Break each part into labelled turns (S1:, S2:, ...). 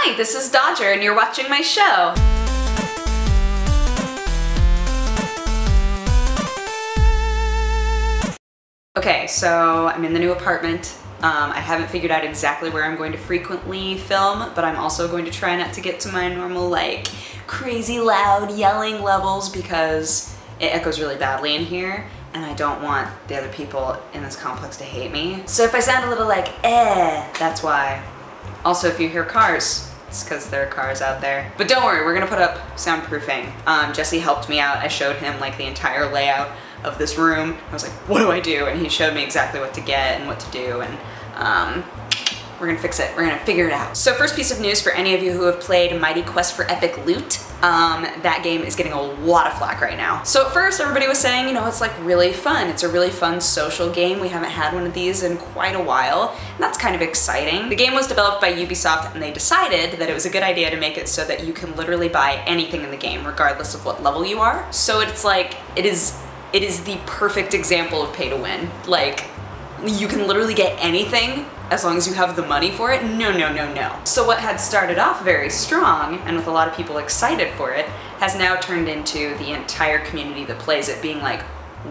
S1: Hi, this is Dodger and you're watching my show. Okay, so I'm in the new apartment. I haven't figured out exactly where I'm going to frequently film, but I'm also going to try not to get to my normal, like, crazy loud yelling levels because it echoes really badly in here, and I don't want the other people in this complex to hate me. So if I sound a little like, that's why. Also, if you hear cars, it's because there are cars out there. But don't worry, we're gonna put up soundproofing. Jesse helped me out. I showed him like the entire layout of this room. I was like, what do I do? And he showed me exactly what to get and what to do, and we're gonna fix it. We're gonna figure it out. So first piece of news for any of you who have played Mighty Quest for Epic Loot, that game is getting a lot of flack right now. So at first everybody was saying, you know, it's like really fun. It's a really fun social game. We haven't had one of these in quite a while, and that's kind of exciting. The game was developed by Ubisoft, and they decided that it was a good idea to make it so that you can literally buy anything in the game, regardless of what level you are. So it's like, it is the perfect example of pay to win. Like, you can literally get anything as long as you have the money for it. No, no, no, no. So what had started off very strong, and with a lot of people excited for it, has now turned into the entire community that plays it being like,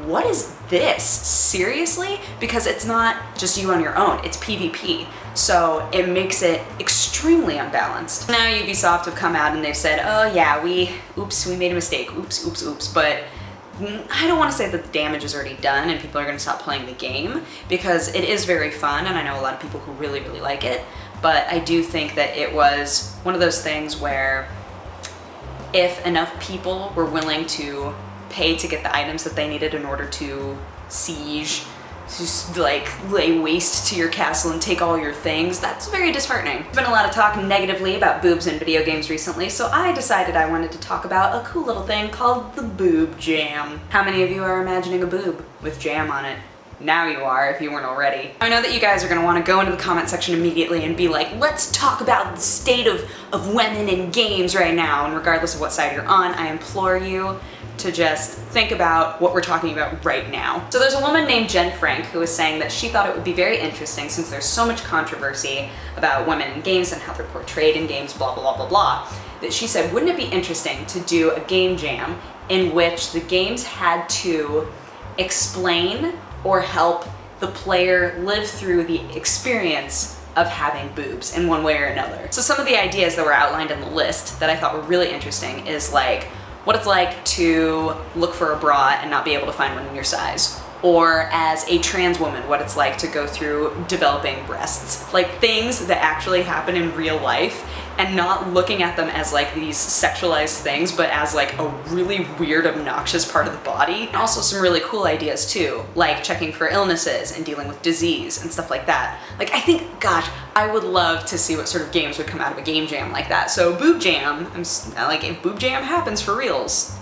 S1: what is this? Seriously? Because it's not just you on your own, it's PvP. So it makes it extremely unbalanced. Now Ubisoft have come out and they've said, oh yeah, we made a mistake, oops, but I don't want to say that the damage is already done and people are going to stop playing the game, because it is very fun and I know a lot of people who really, really like it, but I do think that it was one of those things where if enough people were willing to pay to get the items that they needed in order to siege, just like lay waste to your castle and take all your things, that's very disheartening. There's been a lot of talk negatively about boobs in video games recently, so I decided I wanted to talk about a cool little thing called the Boobjam. How many of you are imagining a boob with jam on it? Now you are, if you weren't already. I know that you guys are gonna wanna go into the comment section immediately and be like, let's talk about the state of women in games right now, and regardless of what side you're on, I implore you to just think about what we're talking about right now. So there's a woman named Jen Frank who was saying that she thought it would be very interesting, since there's so much controversy about women in games and how they're portrayed in games, blah, blah, blah, blah, blah, that she said, wouldn't it be interesting to do a game jam in which the games had to explain or help the player live through the experience of having boobs in one way or another. So some of the ideas that were outlined in the list that I thought were really interesting is like, what it's like to look for a bra and not be able to find one in your size. Or as a trans woman, what it's like to go through developing breasts. Like things that actually happen in real life, and not looking at them as like these sexualized things, but as like a really weird, obnoxious part of the body. And also some really cool ideas too, like checking for illnesses and dealing with disease and stuff like that. Like I think, gosh, I would love to see what sort of games would come out of a game jam like that. So Boobjam, like if Boobjam happens for reals,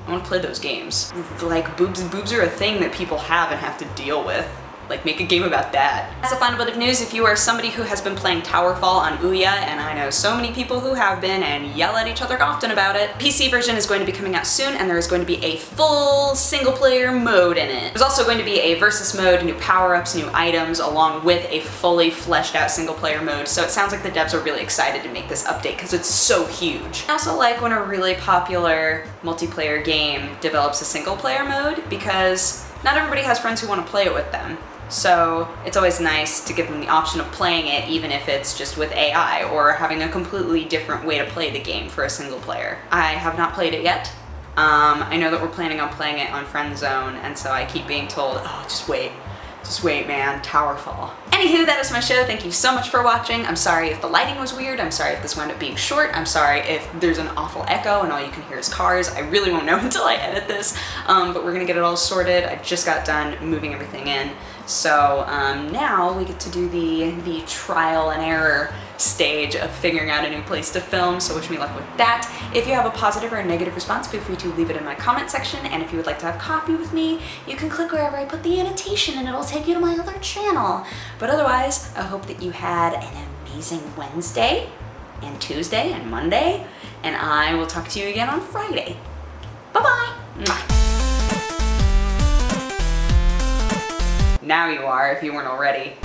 S1: I want to play those games. Like boobs are a thing that people have and have to deal with. Like make a game about that. As a final bit of news, if you are somebody who has been playing Towerfall on Ouya, and I know so many people who have been and yell at each other often about it, PC version is going to be coming out soon, and there is going to be a full single player mode in it. There's also going to be a versus mode, new power-ups, new items, along with a fully fleshed out single player mode, so it sounds like the devs are really excited to make this update because it's so huge. I also like when a really popular multiplayer game develops a single player mode, because not everybody has friends who want to play it with them. So it's always nice to give them the option of playing it, even if it's just with AI, or having a completely different way to play the game for a single player. I have not played it yet. I know that we're planning on playing it on Friend Zone, and so I keep being told, oh, just wait man, Towerfall. Anywho, that is my show. Thank you so much for watching. I'm sorry if the lighting was weird. I'm sorry if this wound up being short. I'm sorry if there's an awful echo and all you can hear is cars. I really won't know until I edit this, but we're gonna get it all sorted. I just got done moving everything in. So now we get to do the trial and error stage of figuring out a new place to film, so wish me luck with that. If you have a positive or a negative response, feel free to leave it in my comment section, and if you would like to have coffee with me, you can click wherever I put the annotation and it'll take you to my other channel. But otherwise, I hope that you had an amazing Wednesday, and Tuesday, and Monday, and I will talk to you again on Friday. Bye-bye! Now you are, if you weren't already.